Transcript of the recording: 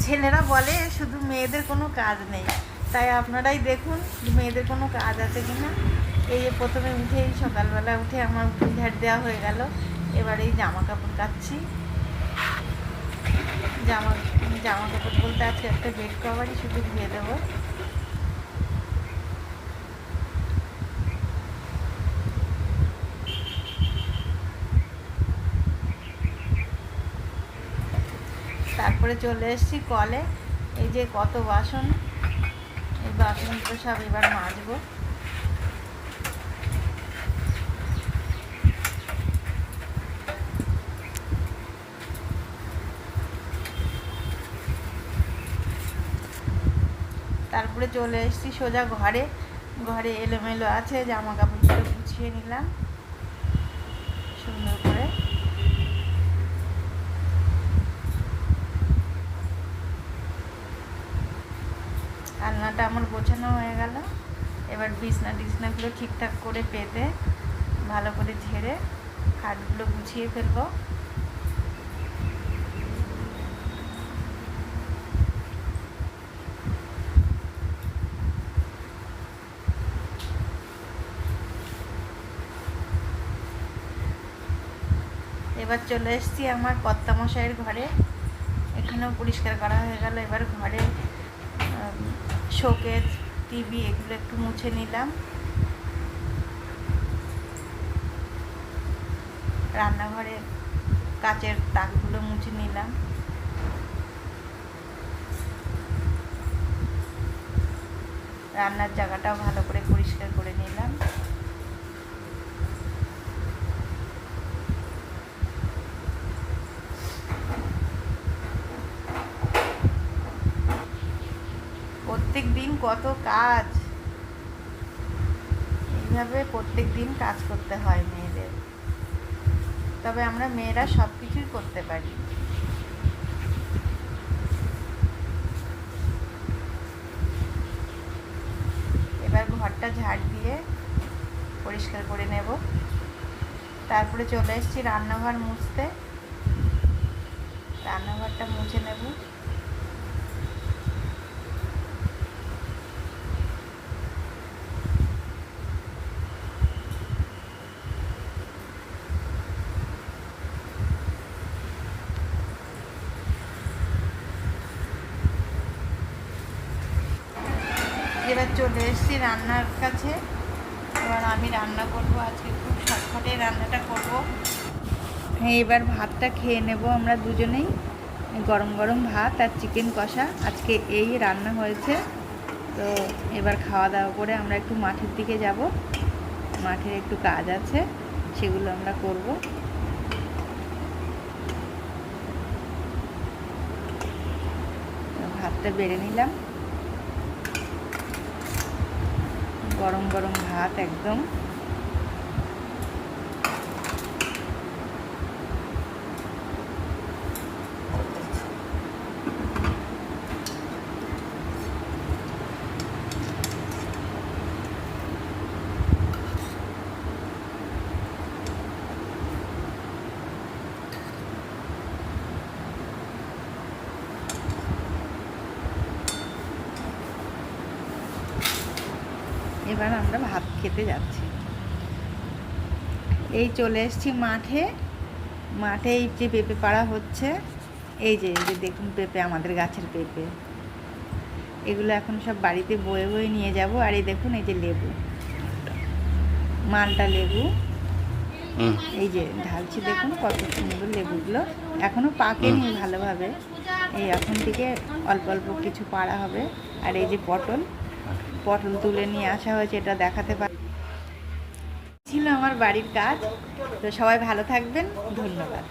ছেলেরা বলে শুধু মেয়েদের কোনো কাজ নেই, তাই আপনারাই দেখুন মেয়েদের কোনো কাজ আছে কিনা। এই যে প্রথমে উঠেই সকালবেলা উঠে আমার উঠোন ঝাড় দেওয়া হয়ে গেল। এবার এই জামা কাপড় কাচ্ছি। জামা জামা কাপড় বলতে আজকে একটা বেড কভারই শুধু ধুয়ে দেবো। তারপরে চলে এসেছি কলে। এই যে কত বাসন, এই বাসনগুলো সব এবার মাজবো। তারপরে চলে এসেছি সোজা ঘরে। ঘরে এলোমেলো আছে, জামা কাপড়গুলো গুছিয়ে নিলাম সুন্দর করে। আলনাটা আমার গোছানো হয়ে গেল। এবার বিছনাগুলো ঠিকঠাক করে পেতে ভালো করে ঝেড়ে খাটগুলো গুছিয়ে ফেলবো। এবার চলে এসেছি আমার কর্তামশাইয়ের ঘরে। এখানেও পরিষ্কার করা হয়ে গেল। এবার ঘরে শোকেস, টিভি এগুলো একটু মুছে নিলাম। রান্নাঘরে কাচের তাকগুলো মুছে নিলাম। রান্নার জায়গাটাও ভালো করে পরিষ্কার করে নিলাম। প্রত্যেক দিন কত কাজ, এইভাবে প্রত্যেক দিন কাজ করতে হয় মেয়েদের। তবে আমরা মেয়েরা সব কিছুই করতে পারি। এবার ঘরটা ঝাড় দিয়ে পরিষ্কার করে নেব। তারপরে চলে এসেছি রান্নাঘর মুছতে। রান্নাঘরটা মুছে নেব। এবার চলে এসেছি রান্নার কাছে। এবার আমি রান্না করব। আজকে খুব শর্টকাটে রান্নাটা করব। এবার ভাতটা খেয়ে নেব আমরা দুজনেই। গরম গরম ভাত আর চিকেন কষা আজকে এই রান্না হয়েছে। তো এবার খাওয়া দাওয়া করে আমরা একটু মাঠের দিকে যাব। মাঠের একটু কাজ আছে, সেগুলো আমরা করব। ভাতটা বেড়ে নিলাম। গরম গরম ভাত একদম। এবার আমরা ভাত খেতে যাচ্ছি। এই চলে এসেছি মাঠে। মাঠে এই যে পেঁপে পাড়া হচ্ছে। এই যে দেখুন পেঁপে, আমাদের গাছের পেঁপে। এগুলো এখন সব বাড়িতে বয়ে বয়ে নিয়ে যাব। আর এই দেখুন এই যে লেবু, মালটা লেবু, এই যে ঢালছি দেখুন কত সুন্দর লেবুগুলো। এখনও পাকেনি ভালোভাবে, এই এখন থেকে অল্প অল্প কিছু পাড়া হবে। আর এই যে পটল তুলে নিয়ে আসা হয়েছে, এটা দেখাতে পারি ছিল আমার বাড়ির কাজ। তো সবাই ভালো থাকবেন, ধন্যবাদ।